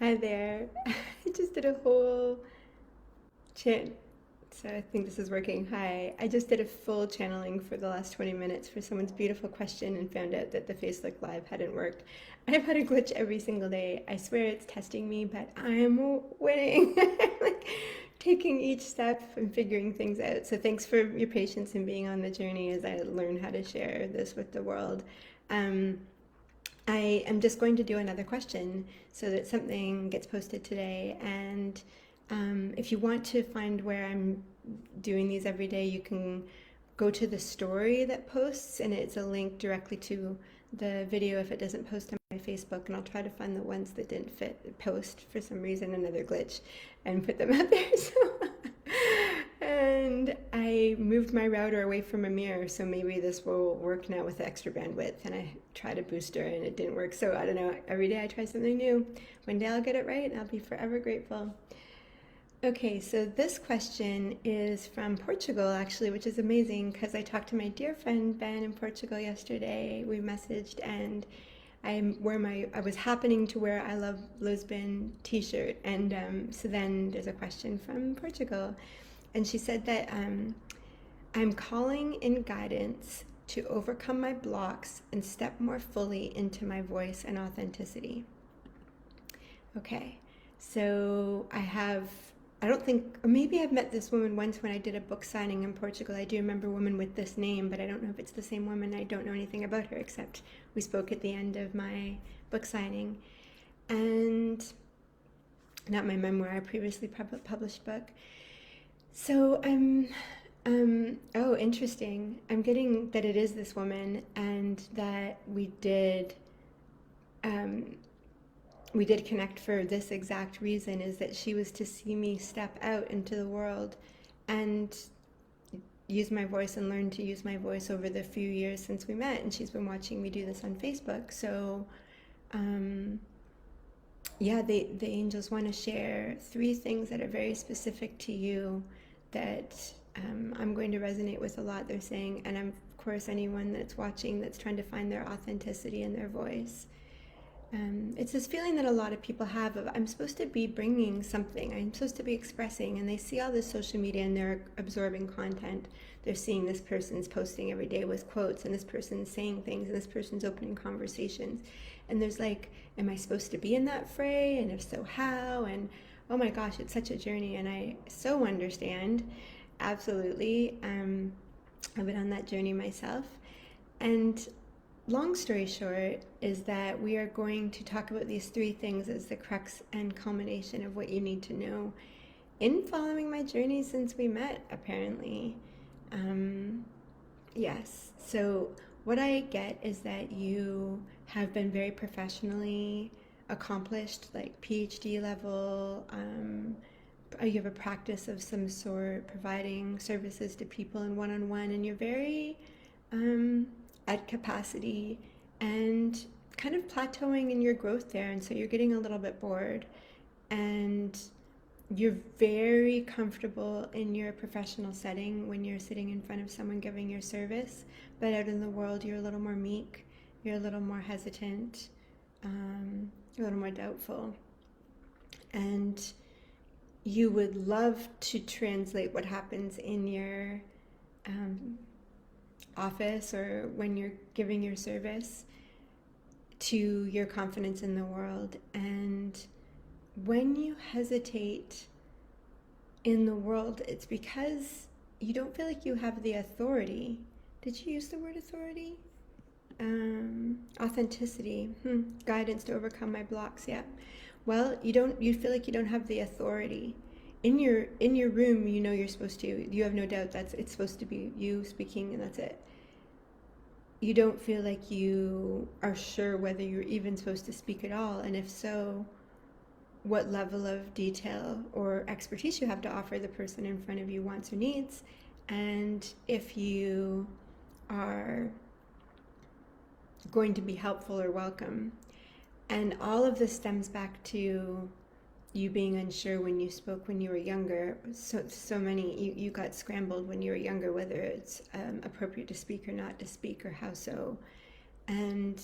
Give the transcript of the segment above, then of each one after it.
Hi there. I just did a whole chant. So I think this is working. Hi. I just did a full channeling for the last 20 minutes for someone's beautiful question and found out that the Facebook Live hadn't worked. I've had a glitch every single day. I swear it's testing me, but I'm winning. Like taking each step and figuring things out. So thanks for your patience and being on the journey as I learn how to share this with the world. Um, I am just going to do another question so that something gets posted today. And if you want to find where I'm doing these every day, you can go to the story that posts, and it's a link directly to the video if it doesn't post on my Facebook. And I'll try to find the ones that didn't fit post for some reason, another glitch, and put them out there. So and I moved my router away from a mirror, so maybe this will work now with the extra bandwidth. And I tried a booster and it didn't work. So I don't know. Every day I try something new. One day I'll get it right and I'll be forever grateful. Okay, so this question is from Portugal actually, which is amazing because I talked to my dear friend Ben in Portugal yesterday. We messaged and I was happening to wear I Love Lisbon t-shirt, and so then there's a question from Portugal, and she said that I'm calling in guidance to overcome my blocks and step more fully into my voice and authenticity. Okay, so I don't think, or maybe I've met this woman once when I did a book signing in Portugal. I do remember a woman with this name, but I don't know if it's the same woman. I don't know anything about her except we spoke at the end of my book signing. And not my memoir, a previously published book. So oh, interesting. I'm getting that it is this woman and that um, we did connect for this exact reason, is that she was to see me step out into the world and use my voice and learn to use my voice over the few years since we met. And she's been watching me do this on Facebook. So, yeah, the angels want to share 3 things that are very specific to you that I'm going to resonate with a lot. They're saying, and I'm, of course, anyone that's watching that's trying to find their authenticity in their voice. It's this feeling that a lot of people have of, I'm supposed to be bringing something, I'm supposed to be expressing, and they see all this social media and they're absorbing content. They're seeing this person's posting every day with quotes, and this person's saying things, and this person's opening conversations. And there's like, am I supposed to be in that fray? And if so, how? And oh my gosh, it's such a journey, and I so understand. Absolutely. I've been on that journey myself. And long story short is that we are going to talk about these 3 things as the crux and culmination of what you need to know in following my journey since we met, apparently. Yes. So what I get is that you have been very professionally accomplished, like PhD level. You have a practice of some sort, providing services to people in one-on-one, and you're very um, at capacity and kind of plateauing in your growth there. And so you're getting a little bit bored, and you're very comfortable in your professional setting when you're sitting in front of someone giving your service, but out in the world you're a little more meek, you're a little more hesitant, you're a little more doubtful, and you would love to translate what happens in your um, office or when you're giving your service to your confidence in the world. And when you hesitate in the world, it's because you don't feel like you have the authority. Did you use the word authority? Authenticity, guidance to overcome my blocks. Yeah. Well, you feel like you don't have the authority in your room. You know you're supposed to. You have no doubt that it's supposed to be you speaking, and that's it. You don't feel like you are sure whether you're even supposed to speak at all, and if so, what level of detail or expertise you have to offer the person in front of you wants or needs, and if you are going to be helpful or welcome. And all of this stems back to you being unsure when you spoke when you were younger. So many, you got scrambled when you were younger, whether it's appropriate to speak or not to speak, or how so. And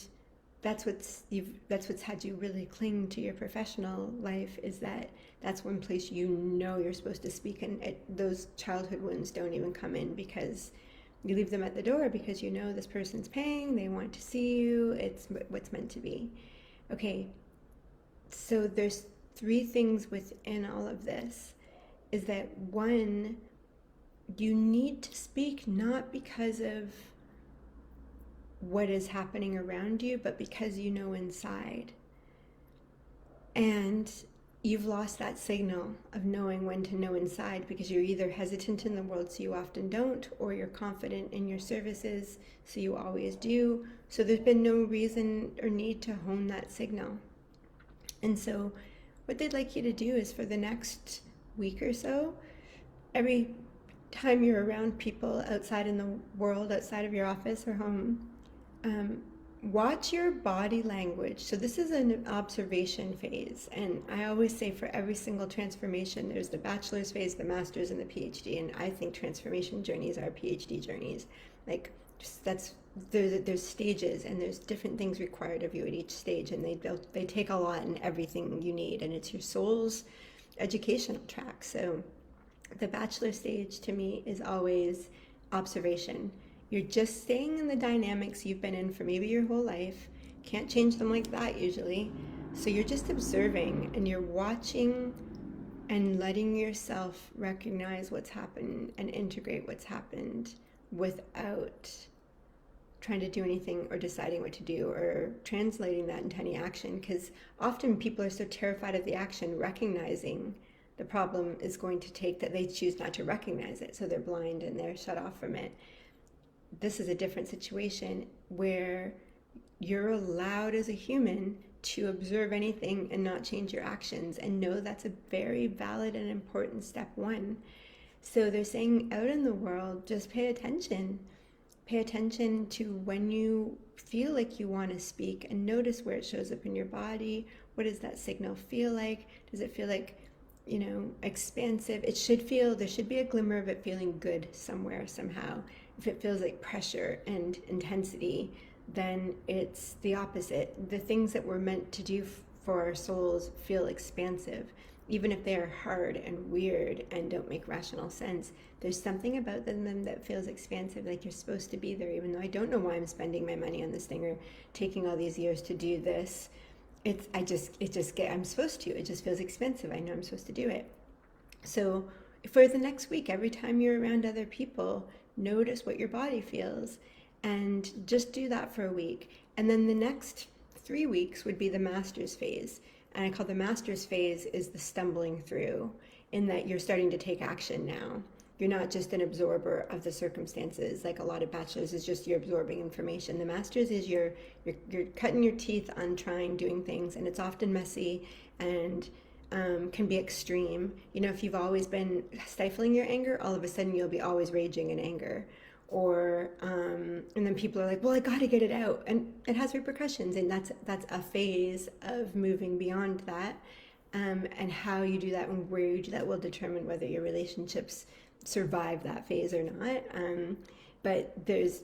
that's what's had you really cling to your professional life, is that that's one place you know you're supposed to speak, and those childhood wounds don't even come in because you leave them at the door because you know this person's paying, they want to see you, it's what's meant to be. Okay, so there's three things within all of this. Is that one, you need to speak not because of what is happening around you, but because you know inside. And you've lost that signal of knowing when to know inside because you're either hesitant in the world, so you often don't, or you're confident in your services, so you always do. So there's been no reason or need to hone that signal. And so what they'd like you to do is, for the next week or so, every time you're around people outside in the world, outside of your office or home, watch your body language. So this is an observation phase, and I always say for every single transformation, there's the bachelor's phase, the master's, and the PhD, and I think transformation journeys are PhD journeys. Like, just there's stages, and there's different things required of you at each stage, and they take a lot in everything you need, and it's your soul's educational track. So the bachelor stage to me is always observation. You're just staying in the dynamics you've been in for maybe your whole life. Can't change them like that usually. So you're just observing, and you're watching and letting yourself recognize what's happened and integrate what's happened without trying to do anything or deciding what to do or translating that into any action, because often people are so terrified of the action recognizing the problem is going to take that they choose not to recognize it, so they're blind and they're shut off from it. This is a different situation where you're allowed as a human to observe anything and not change your actions, and know that's a very valid and important step one. So they're saying out in the world, just pay attention. Pay attention to when you feel like you want to speak, and notice where it shows up in your body. What does that signal feel like? Does it feel like, expansive? There should be a glimmer of it feeling good somewhere, somehow. If it feels like pressure and intensity, then it's the opposite. The things that we're meant to do for our souls feel expansive, even if they are hard and weird and don't make rational sense. There's something about them that feels expansive, like you're supposed to be there, even though I don't know why I'm spending my money on this thing or taking all these years to do this. I'm supposed to. It just feels expensive. I know I'm supposed to do it. So for the next week, every time you're around other people, notice what your body feels, and just do that for a week. And then the next 3 weeks would be the master's phase. And I call the master's phase is the stumbling through, in that you're starting to take action now. You're not just an absorber of the circumstances, like a lot of bachelors is just you're absorbing information. The master's is you're cutting your teeth on doing things, and it's often messy and can be extreme. If you've always been stifling your anger, all of a sudden you'll be always raging in anger. Or and then people are like, well, I got to get it out, and it has repercussions, and that's a phase of moving beyond that. And how you do that and where you do that will determine whether your relationships survive that phase or not. But there's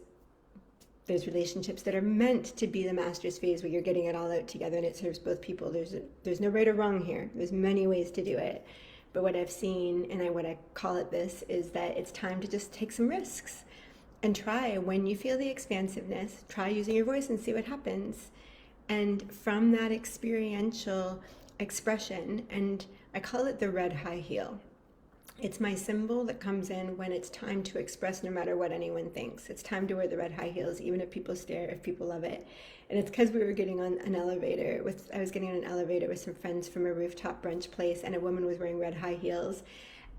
relationships that are meant to be the master's phase, where you're getting it all out together and it serves both people. There's no right or wrong here. There's many ways to do it. But what I've seen, and what I call it this, is that it's time to just take some risks and try. When you feel the expansiveness, try using your voice and see what happens. And from that experiential expression, and I call it the red high heel. It's my symbol that comes in when it's time to express, no matter what anyone thinks. It's time to wear the red high heels, even if people stare, if people love it. And it's because we were getting on an elevator I was getting on an elevator with some friends from a rooftop brunch place, and a woman was wearing red high heels.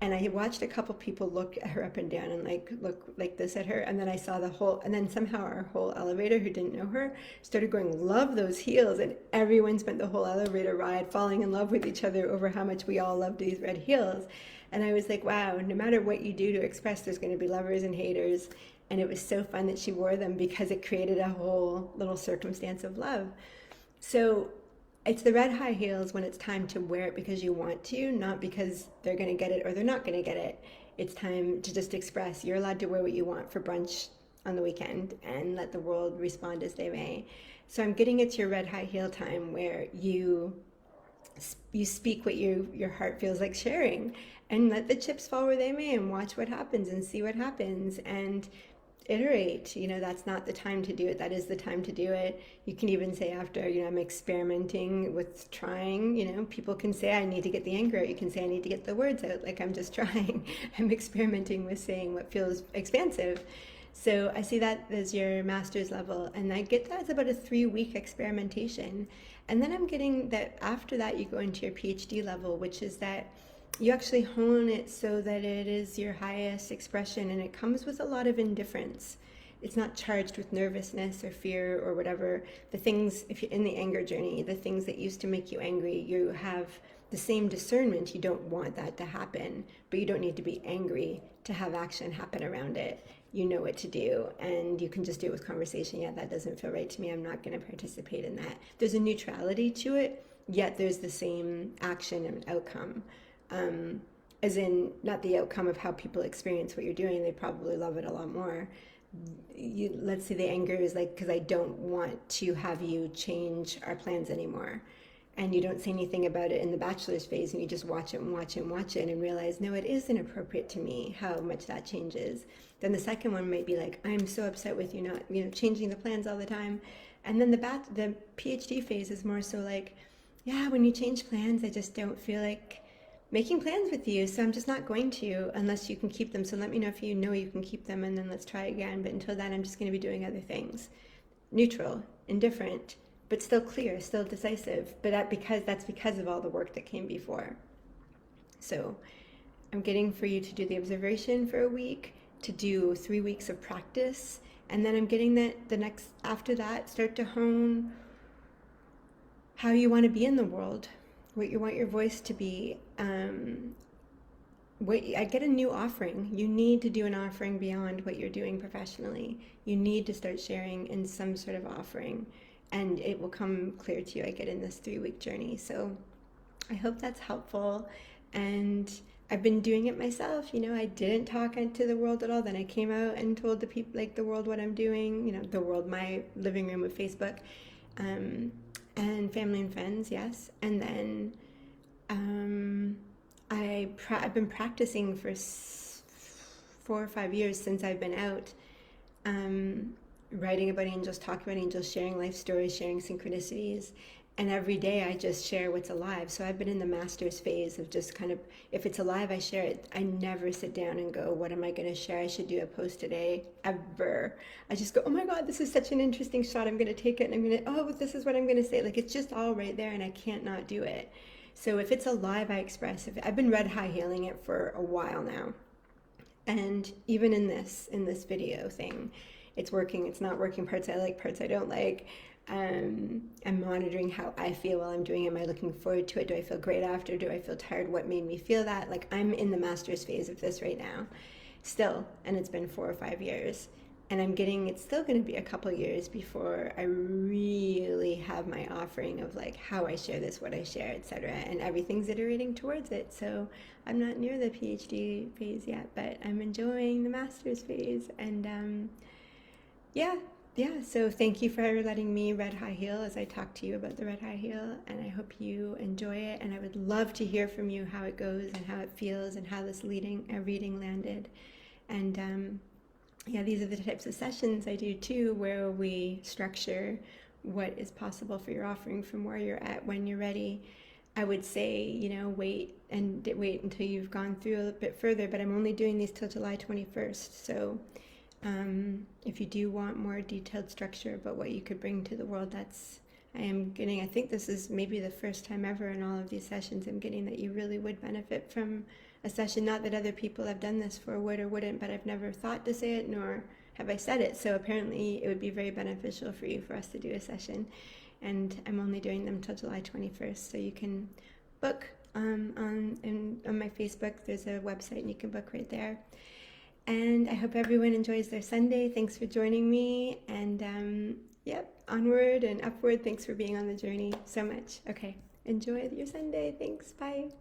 And I watched a couple people look at her up and down and look like this at her. And then I saw and then somehow our whole elevator, who didn't know her, started going, love those heels. And everyone spent the whole elevator ride falling in love with each other over how much we all loved these red heels. And I was like, wow, no matter what you do to express, there's going to be lovers and haters. And it was so fun that she wore them, because it created a whole little circumstance of love. So it's the red high heels when it's time to wear it because you want to, not because they're going to get it or they're not going to get it. It's time to just express. You're allowed to wear what you want for brunch on the weekend and let the world respond as they may. So I'm getting it to your red high heel time where you speak what your heart feels like sharing, and let the chips fall where they may, and watch what happens and see what happens and iterate. That's not the time to do it. That is the time to do it. You can even say after, I'm experimenting with trying. People can say I need to get the anger out. You can say I need to get the words out. Like, I'm just trying. I'm experimenting with saying what feels expansive. So I see that as your master's level, and I get that as about a 3-week experimentation. And then I'm getting that after that you go into your PhD level, which is that you actually hone it so that it is your highest expression, and it comes with a lot of indifference. It's not charged with nervousness or fear or whatever. The things, if you're in the anger journey, the things that used to make you angry, you have the same discernment. You don't want that to happen, but you don't need to be angry to have action happen around it. You know what to do, and you can just do it with conversation. Yeah, that doesn't feel right to me. I'm not going to participate in that. There's a neutrality to it, yet there's the same action and outcome. As in, not the outcome of how people experience what you're doing. They probably love it a lot more. Let's say the anger is like, because I don't want to have you change our plans anymore. And you don't say anything about it in the bachelor's phase, and you just watch it and watch it and watch it and realize, no, it is inappropriate to me how much that changes. Then the second one might be like, I'm so upset with you not, changing the plans all the time. And then the PhD phase is more so like, yeah, when you change plans, I just don't feel like making plans with you, so I'm just not going to unless you can keep them. So let me know if you know you can keep them, and then let's try again. But until then, I'm just going to be doing other things. Neutral, indifferent, but still clear, still decisive. But that's because of all the work that came before. So I'm getting for you to do the observation for a week, to do 3 weeks of practice, and then I'm getting that after that, start to hone how you want to be in the world, what you want your voice to be. I get a new offering. You need to do an offering beyond what you're doing professionally. You need to start sharing in some sort of offering, and it will come clear to you, I get, in this 3-week journey. So I hope that's helpful. And I've been doing it myself. I didn't talk to the world at all. Then I came out and told the people, like the world, what I'm doing. The world, my living room with Facebook, and family and friends, yes. And then I've been practicing for 4 or 5 years since I've been out, writing about angels, talking about angels, sharing life stories, sharing synchronicities. And every day I just share what's alive. So I've been in the master's phase of just kind of, if it's alive, I share it. I never sit down and go, what am I going to share? I should do a post today, ever. I just go, oh my God, this is such an interesting shot. I'm going to take it, and I'm going to, this is what I'm going to say. Like, it's just all right there, and I can't not do it. So if it's alive, I express. I've been red high heeling it for a while now. And even in this video thing, it's working, it's not working, parts I like, parts I don't like. I'm monitoring how I feel while I'm doing it. Am I looking forward to it? Do I feel great after? Do I feel tired? What made me feel that? Like, I'm in the master's phase of this right now still, and it's been 4 or 5 years. And it's still going to be a couple years before I really have my offering of like how I share this, what I share, etc. And everything's iterating towards it. So I'm not near the PhD phase yet, but I'm enjoying the master's phase. And yeah. So thank you for letting me red high heel as I talk to you about the red high heel. And I hope you enjoy it. And I would love to hear from you how it goes and how it feels and how this reading landed. And these are the types of sessions I do too, where we structure what is possible for your offering from where you're at when you're ready. I would say, wait until you've gone through a little bit further, but I'm only doing these till July 21st. So if you do want more detailed structure about what you could bring to the world, I think this is maybe the first time ever in all of these sessions I'm getting that you really would benefit from a session. Not that other people have done this for would or wouldn't, but I've never thought to say it, nor have I said it. So apparently it would be very beneficial for you, for us to do a session. And I'm only doing them till July 21st. So you can book on my Facebook. There's a website and you can book right there. And I hope everyone enjoys their Sunday. Thanks for joining me. And onward and upward. Thanks for being on the journey so much. Okay, enjoy your Sunday. Thanks. Bye.